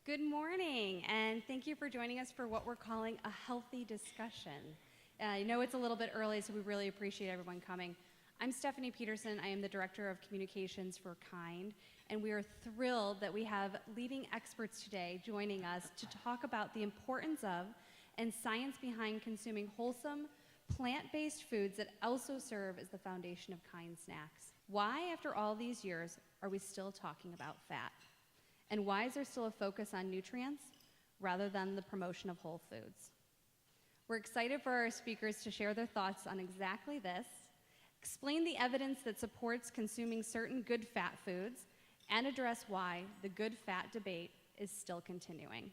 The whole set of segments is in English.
Good morning, and thank you for joining us for what we're calling a healthy discussion. I know it's a little bit early, so we really appreciate everyone coming. I'm Stephanie Peterson. I am the Director of Communications for KIND, and we are thrilled that we have leading experts today joining us to talk about the importance of and science behind consuming wholesome, plant-based foods that also serve as the foundation of KIND snacks. Why, after all these years, are we still talking about fat? And why is there still a focus on nutrients rather than the promotion of whole foods? We're excited for our speakers to share their thoughts on exactly this, explain the evidence that supports consuming certain good fat foods, and address why the good fat debate is still continuing.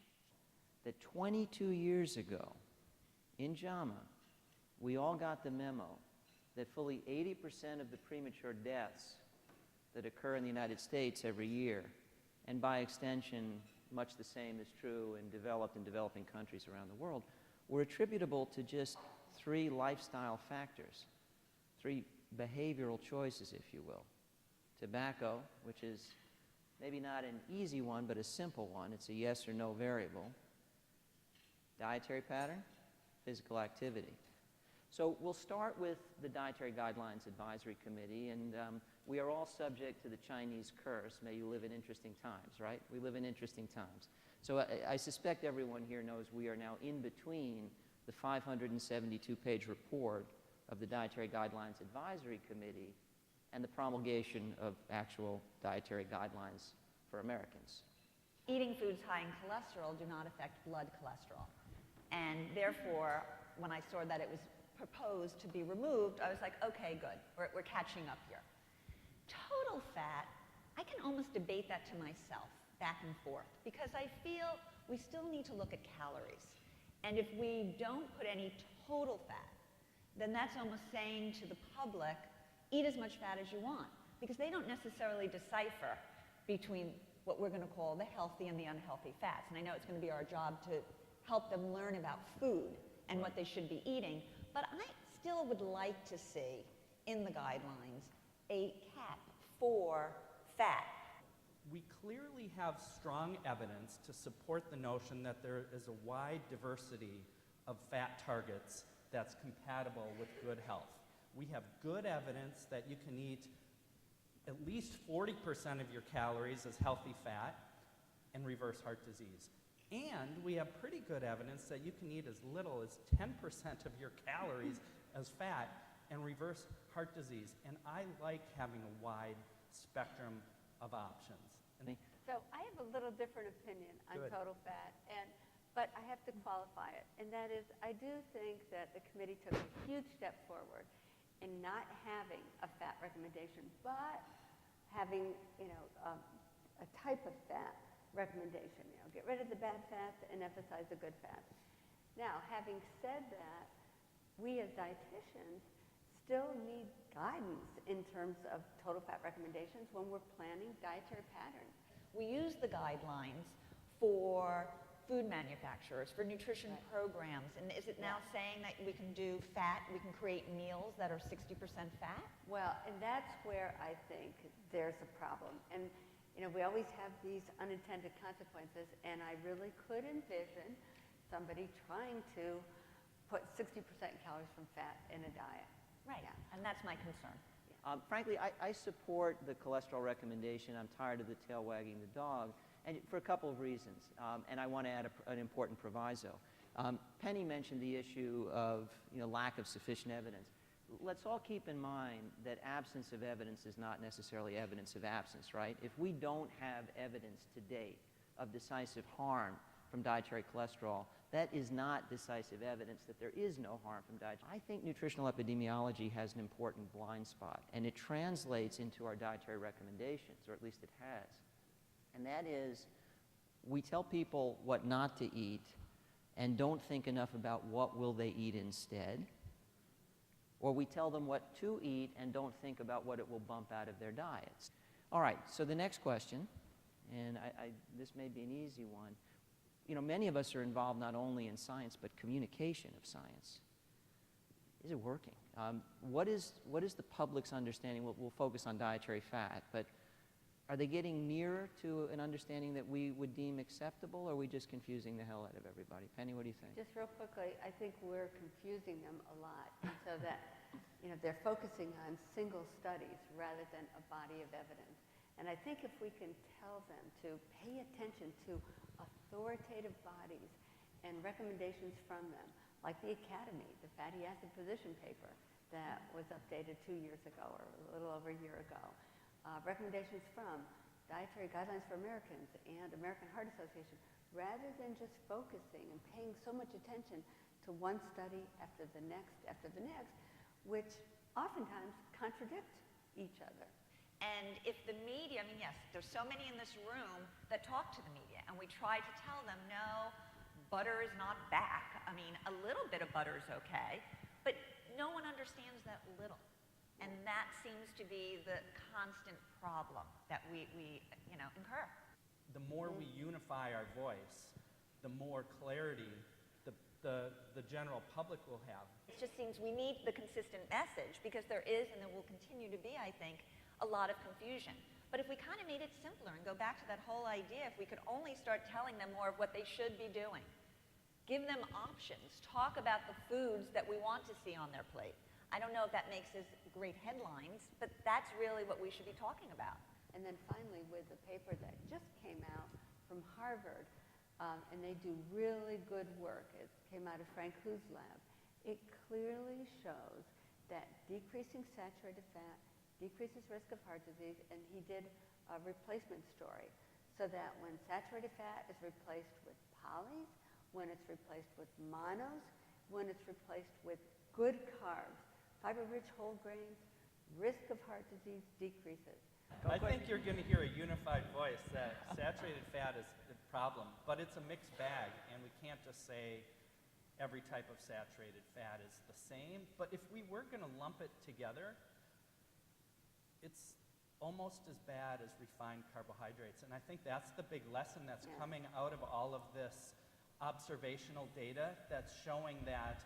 That 22 years ago, in JAMA, we all got the memo that fully 80% of the premature deaths that occur in the United States every year, and by extension, much the same is true in developed and developing countries around the world, were attributable to just three lifestyle factors, three behavioral choices, if you will. Tobacco, which is maybe not an easy one, but a simple one. It's a yes or no variable. Dietary pattern, physical activity. So we'll start with the Dietary Guidelines Advisory Committee, and we are all subject to the Chinese curse, may you live in interesting times, right? We live in interesting times. So I suspect everyone here knows we are now in between the 572-page report of the Dietary Guidelines Advisory Committee and the promulgation of actual dietary guidelines for Americans. Eating foods high in cholesterol do not affect blood cholesterol. And therefore, when I saw that it was proposed to be removed, I was like, okay, good, we're catching up here. Total fat, I can almost debate that to myself back and forth because I feel we still need to look at calories. And if we don't put any total fat, then that's almost saying to the public, eat as much fat as you want, because they don't necessarily decipher between what we're going to call the healthy and the unhealthy fats. And I know it's going to be our job to help them learn about food and what they should be eating, but I still would like to see in the guidelines a cap for fat. We clearly have strong evidence to support the notion that there is a wide diversity of fat targets that's compatible with good health. We have good evidence that you can eat at least 40% of your calories as healthy fat and reverse heart disease. And we have pretty good evidence that you can eat as little as 10% of your calories as fat and reverse heart disease. And I like having a wide spectrum of options. So I have a little different opinion on total fat, but I have to qualify it. And that is, I do think that the committee took a huge step forward in not having a fat recommendation, but having, a type of fat recommendation. Get rid of the bad fats and emphasize the good fats. Now, having said that, we as dietitians still need guidance in terms of total fat recommendations when we're planning dietary patterns. We use the guidelines for food manufacturers, for nutrition programs, and is it now saying that we can do fat, we can create meals that are 60% fat? Well, and that's where I think there's a problem. And we always have these unintended consequences, and I really could envision somebody trying to put 60% calories from fat in a diet. Right, and that's my concern. Frankly, I support the cholesterol recommendation. I'm tired of the tail wagging the dog, and for a couple of reasons. And I want to add an important proviso. Penny mentioned the issue of lack of sufficient evidence. Let's all keep in mind that absence of evidence is not necessarily evidence of absence, right? If we don't have evidence to date of decisive harm from dietary cholesterol, that is not decisive evidence that there is no harm from dietary. I think nutritional epidemiology has an important blind spot, and it translates into our dietary recommendations, or at least it has. And that is, we tell people what not to eat and don't think enough about what will they eat instead. Or we tell them what to eat and don't think about what it will bump out of their diets. All right, so the next question, and this may be an easy one. Many of us are involved not only in science, but communication of science. Is it working? What is the public's understanding? We'll focus on dietary fat, but Are they getting nearer to an understanding that we would deem acceptable, or are we just confusing the hell out of everybody? Penny, what do you think? Just real quickly, I think we're confusing them a lot, and so that they're focusing on single studies rather than a body of evidence. And I think if we can tell them to pay attention to authoritative bodies and recommendations from them, like the Academy, the fatty acid position paper that was updated 2 years ago or a little over a year ago, recommendations from Dietary Guidelines for Americans and American Heart Association, rather than just focusing and paying so much attention to one study after the next, which oftentimes contradict each other. And if the media, I mean, yes, there's so many in this room that talk to the media, and we try to tell them, no, butter is not back. I mean, a little bit of butter is okay, but no one understands that little. And that seems to be the constant problem that we incur. The more we unify our voice, the more clarity the general public will have. It just seems we need the consistent message, because there is, and there will continue to be, I think, a lot of confusion. But if we kind of made it simpler and go back to that whole idea, if we could only start telling them more of what they should be doing, give them options, talk about the foods that we want to see on their plate. I don't know if that makes as great headlines, but that's really what we should be talking about. And then finally, with the paper that just came out from Harvard, and they do really good work. It came out of Frank Hu's lab. It clearly shows that decreasing saturated fat decreases risk of heart disease, and he did a replacement story, so that when saturated fat is replaced with polys, when it's replaced with monos, when it's replaced with good carbs, fiber-rich whole grains, risk of heart disease decreases. I think you're going to hear a unified voice that saturated fat is the problem, but it's a mixed bag, and we can't just say every type of saturated fat is the same. But if we were going to lump it together, it's almost as bad as refined carbohydrates. And I think that's the big lesson that's coming out of all of this observational data that's showing that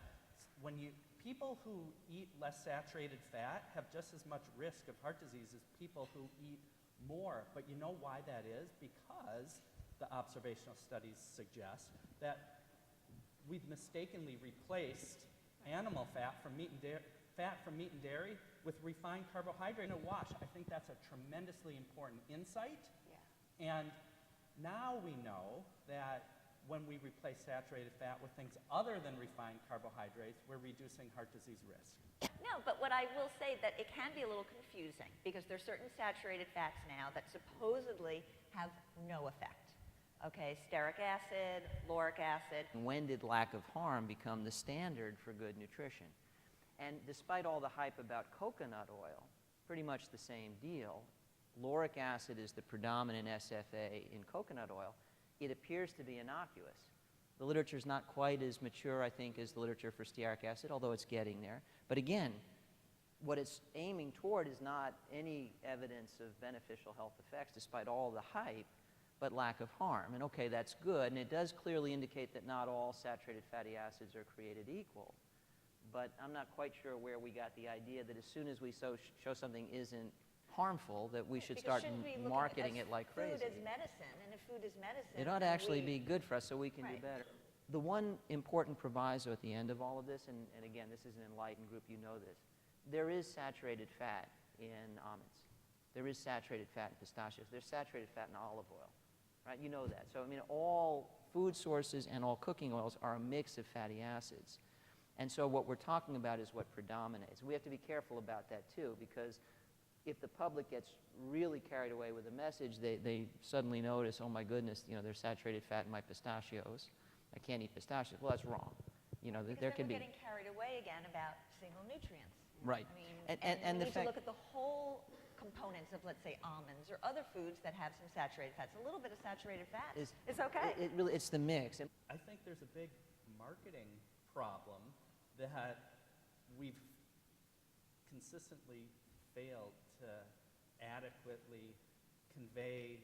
when people who eat less saturated fat have just as much risk of heart disease as people who eat more. But you know why that is? Because the observational studies suggest that we've mistakenly replaced animal fat from meat and dairy with refined carbohydrate in a wash. I think that's a tremendously important insight. Yeah. And now we know that when we replace saturated fat with things other than refined carbohydrates, we're reducing heart disease risk. No, but what I will say that it can be a little confusing, because there's certain saturated fats now that supposedly have no effect. Okay, stearic acid, lauric acid. When did lack of harm become the standard for good nutrition? And despite all the hype about coconut oil, pretty much the same deal. Lauric acid is the predominant SFA in coconut oil. It appears to be innocuous. The literature is not quite as mature, I think, as the literature for stearic acid, although it's getting there. But again, what it's aiming toward is not any evidence of beneficial health effects, despite all the hype, but lack of harm. And okay, that's good, and it does clearly indicate that not all saturated fatty acids are created equal. But I'm not quite sure where we got the idea that as soon as we show something isn't harmful, that we should start marketing it like crazy. Food is medicine, and if food is medicine, it ought to actually be good for us so we can do better. The one important proviso at the end of all of this, and again, this is an enlightened group, you know this, there is saturated fat in almonds. There is saturated fat in pistachios. There's saturated fat in olive oil, right? You know that. So, I mean, all food sources and all cooking oils are a mix of fatty acids. And so what we're talking about is what predominates. We have to be careful about that, too, because if the public gets really carried away with the message, they suddenly notice, oh, my goodness, you know, there's saturated fat in my pistachios. I can't eat pistachios. Well, that's wrong. You know, there can be... Because then we're getting carried away again about single nutrients. Right. I mean, and we the need to fact... look at the whole components of, let's say, almonds or other foods that have some saturated fats. A little bit of saturated fat is okay. It's the mix. I think there's a big marketing problem that we've consistently failed to adequately convey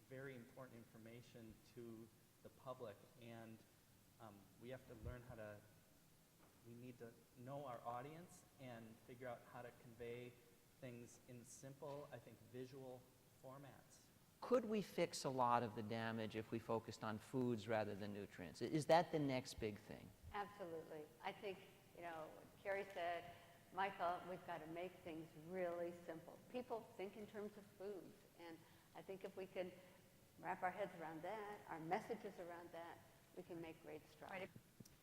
very important information to the public, and we have to learn how to, we need to know our audience and figure out how to convey things in simple, I think, visual formats. could we fix a lot of the damage if we focused on foods rather than nutrients? Is that the next big thing? Absolutely. I think, Keri said, Michael, we've got to make things really simple. People think in terms of foods, and I think if we can wrap our heads around that, our messages around that, we can make great strides.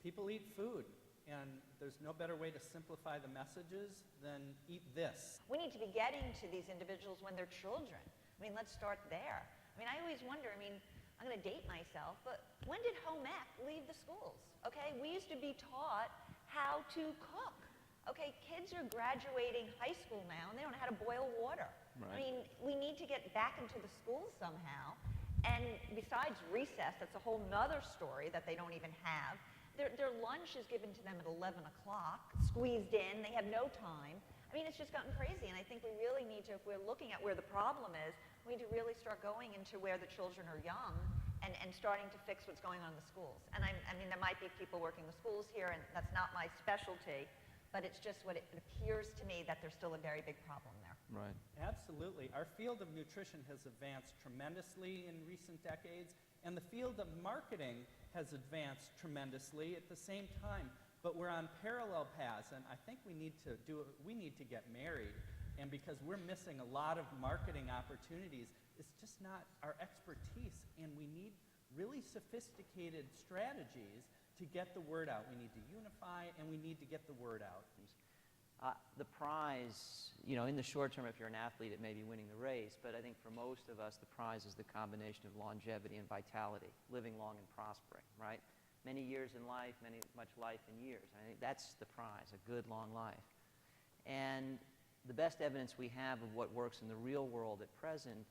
People eat food, and there's no better way to simplify the messages than eat this. We need to be getting to these individuals when they're children. I mean, let's start there. I mean, I always wonder, I'm going to date myself, but when did home ec leave the schools? Okay, we used to be taught how to cook. Okay, kids are graduating high school now, and they don't know how to boil water. Right. I mean, we need to get back into the schools somehow. And besides recess, that's a whole nother story that they don't even have. Their lunch is given to them at 11 o'clock, squeezed in. They have no time. I mean, it's just gotten crazy, and I think we really need to, if we're looking at where the problem is, we need to really start going into where the children are young and starting to fix what's going on in the schools. And I mean, there might be people working the schools here, and that's not my specialty, but it's just what it appears to me that there's still a very big problem there. Right. Absolutely. Our field of nutrition has advanced tremendously in recent decades, and the field of marketing has advanced tremendously at the same time. But we're on parallel paths, and I think we need to get married. And because we're missing a lot of marketing opportunities, it's just not our expertise, and we need really sophisticated strategies to get the word out. We need to unify, and we need to get the word out. The prize, in the short term, if you're an athlete, it may be winning the race, but I think for most of us, the prize is the combination of longevity and vitality, living long and prospering, right? Many years in life, much life in years. I think that's the prize, a good long life. And the best evidence we have of what works in the real world at present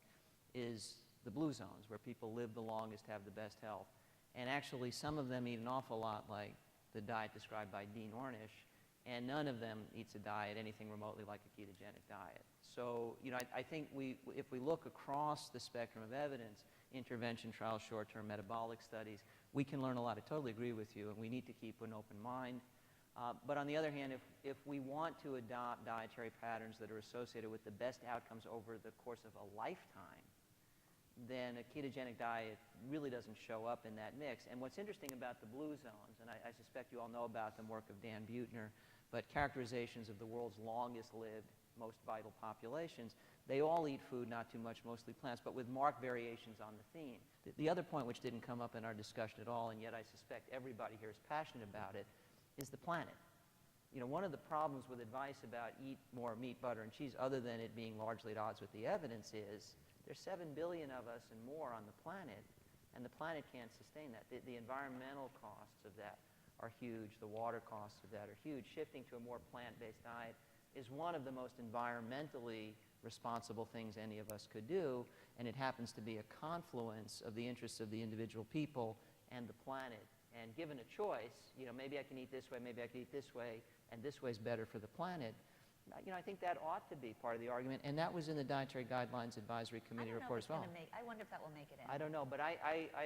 is the blue zones, where people live the longest, have the best health. And actually, some of them eat an awful lot like the diet described by Dean Ornish, and none of them eats a diet anything remotely like a ketogenic diet. So, I think if we look across the spectrum of evidence, intervention trials, short-term metabolic studies, we can learn a lot. I totally agree with you, and we need to keep an open mind. But on the other hand, if we want to adopt dietary patterns that are associated with the best outcomes over the course of a lifetime, then a ketogenic diet really doesn't show up in that mix. And what's interesting about the blue zones, and I suspect you all know about them, work of Dan Buettner, but characterizations of the world's longest-lived, most vital populations, they all eat food, not too much, mostly plants, but with marked variations on the theme. The other point, which didn't come up in our discussion at all, and yet I suspect everybody here is passionate about it, is the planet. One of the problems with advice about eat more meat, butter, and cheese, other than it being largely at odds with the evidence, is there's 7 billion of us and more on the planet, and the planet can't sustain that. The environmental costs of that are huge. The water costs of that are huge. Shifting to a more plant-based diet is one of the most environmentally responsible things any of us could do, and it happens to be a confluence of the interests of the individual people and the planet. And given a choice, maybe I can eat this way, maybe I can eat this way, and this way is better for the planet. I think that ought to be part of the argument, and that was in the Dietary Guidelines Advisory Committee report as well. I wonder if that will make it in. I don't know, but I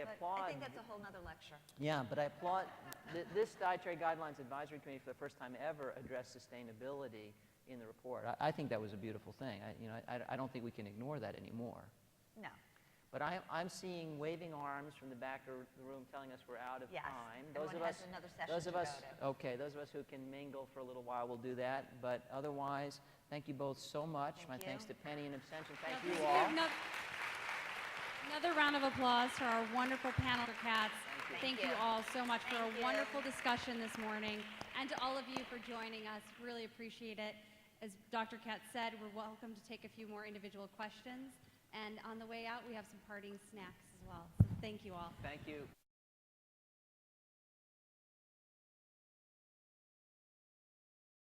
applaud. I think that's a whole nother lecture. Yeah, but I applaud this Dietary Guidelines Advisory Committee for the first time ever addressed sustainability in the report. I think that was a beautiful thing. I don't think we can ignore that anymore. No. But I'm seeing waving arms from the back of the room telling us we're out of Yes. time. Everyone has another session to go to. Okay, those of us who can mingle for a little while will do that. But otherwise, thank you both so much. Thank My you. thanks to Penny and Abstention. Thank Now, you please all. give another round of applause for our wonderful panel for Katz. Thank you all so much for Thank a you. wonderful discussion this morning, and to all of you for joining us. Really appreciate it. As Dr. Katz said, we're welcome to take a few more individual questions. And on the way out, we have some parting snacks as well. So thank you all. Thank you.